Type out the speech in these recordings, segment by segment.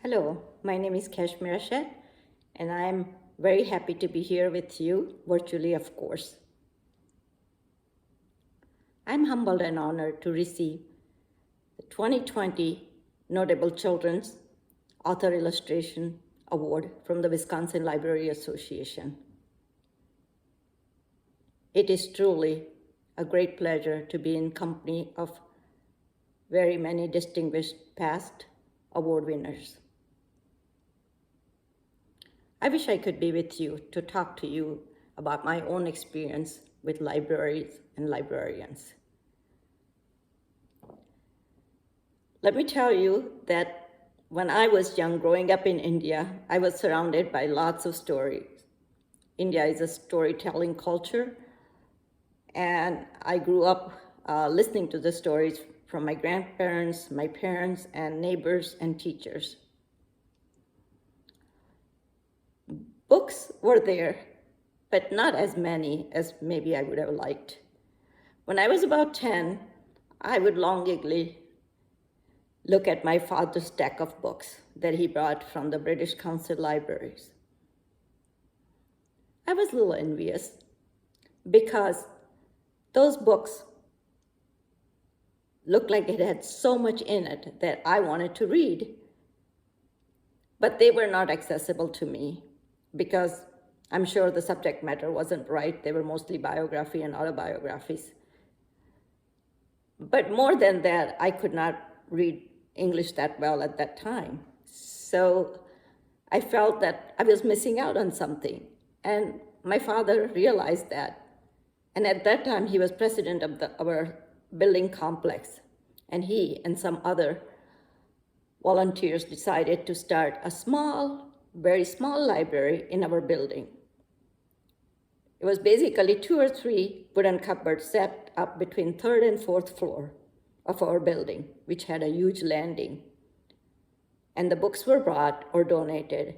Hello, my name is Kashmira Sheth, and I'm very happy to be here with you, virtually, of course. I'm humbled and honored to receive the 2020 Notable Children's Author Illustration Award from the Wisconsin Library Association. It is truly a great pleasure to be in company of very many distinguished past award winners. I wish I could be with you to talk to you about my own experience with libraries and librarians. Let me tell you that when I was young, growing up in India, I was surrounded by lots of stories. India is a storytelling culture, and I grew up listening to the stories from my grandparents, my parents, and neighbors and teachers. Books were there, but not as many as maybe I would have liked. When I was about 10, I would longingly look at my father's stack of books that he brought from the British Council libraries. I was a little envious because those books looked like it had so much in it that I wanted to read, but they were not accessible to me because I'm sure the subject matter wasn't right. They were mostly biography and autobiographies. But more than that, I could not read English that well at that time. So I felt that I was missing out on something. And my father realized that. And at that time, he was president of our building complex. And he and some other volunteers decided to start a very small library in our building. It was basically 2 or 3 wooden cupboards set up between 3rd and 4th floor of our building, which had a huge landing. And the books were brought or donated,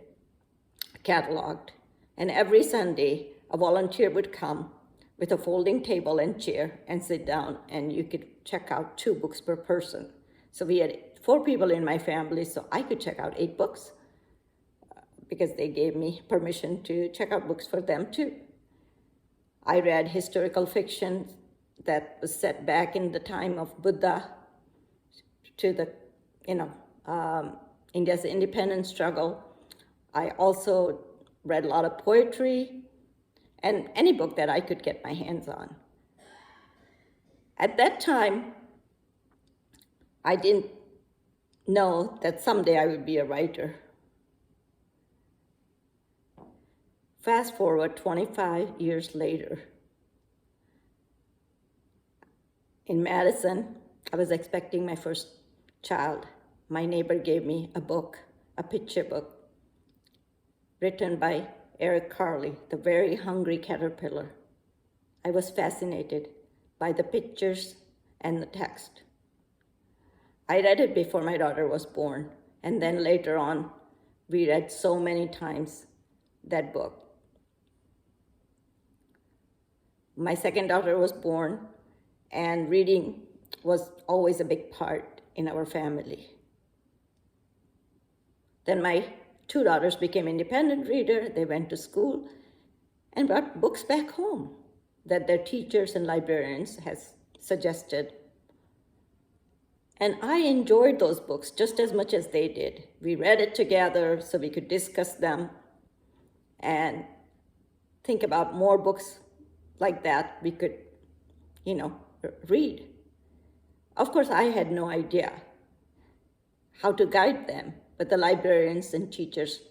cataloged. And every Sunday, a volunteer would come with a folding table and chair and sit down, and you could check out 2 books per person. So we had 4 people in my family, so I could check out 8 books because they gave me permission to check out books for them too. I read historical fiction that was set back in the time of Buddha to the, India's independence struggle. I also read a lot of poetry and any book that I could get my hands on. At that time, I didn't know that someday I would be a writer. Fast forward 25 years later. In Madison, I was expecting my first child. My neighbor gave me a book, a picture book, written by Eric Carley, The Very Hungry Caterpillar. I was fascinated by the pictures and the text. I read it before my daughter was born, and then later on, we read so many times that book. My second daughter was born, and reading was always a big part in our family. Then my 2 daughters became independent readers. They went to school and brought books back home that their teachers and librarians has suggested. And I enjoyed those books just as much as they did. We read it together so we could discuss them and think about more books like that we could, read. Of course, I had no idea how to guide them, but the librarians and teachers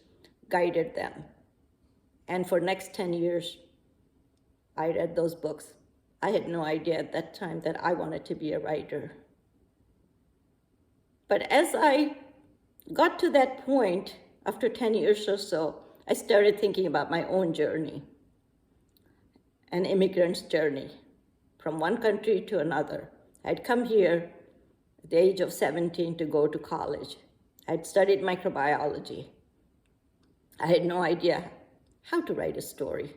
guided them. And for next 10 years, I read those books. I had no idea at that time that I wanted to be a writer. But as I got to that point, after 10 years or so, I started thinking about my own journey, an immigrant's journey from one country to another. I'd come here at the age of 17 to go to college. I'd studied microbiology. I had no idea how to write a story.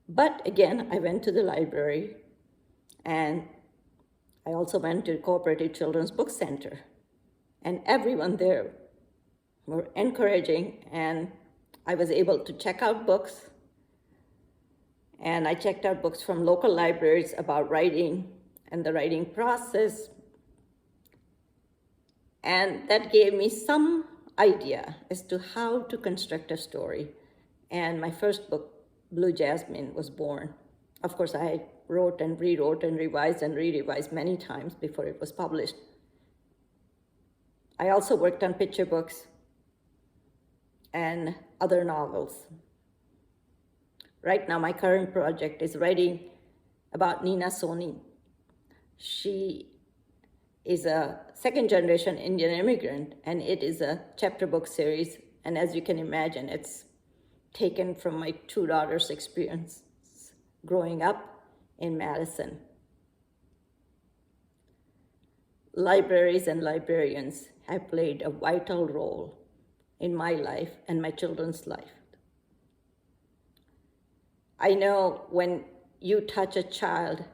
But again, I went to the library, and I also went to Cooperative Children's Book Center. And everyone there were encouraging, and I was able to check out books. And I checked out books from local libraries about writing and the writing process. And that gave me some idea as to how to construct a story. And my first book, Blue Jasmine, was born. Of course, I wrote and rewrote and revised and re-revised many times before it was published. I also worked on picture books and other novels. Right now, my current project is writing about Nina Soni. She is a second-generation Indian immigrant, and it is a chapter book series. And as you can imagine, it's taken from my two daughters' experience growing up in Madison. Libraries and librarians have played a vital role in my life and my children's life. I know when you touch a child,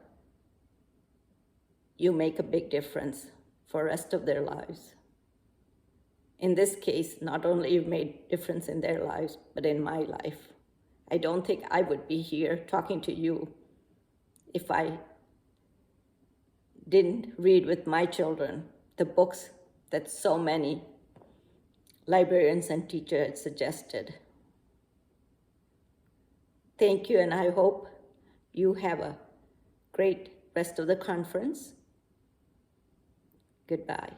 you make a big difference for the rest of their lives. In this case, not only you've made difference in their lives, but in my life. I don't think I would be here talking to you if I didn't read with my children the books that so many librarians and teachers had suggested. Thank you, and I hope you have a great rest of the conference. Goodbye.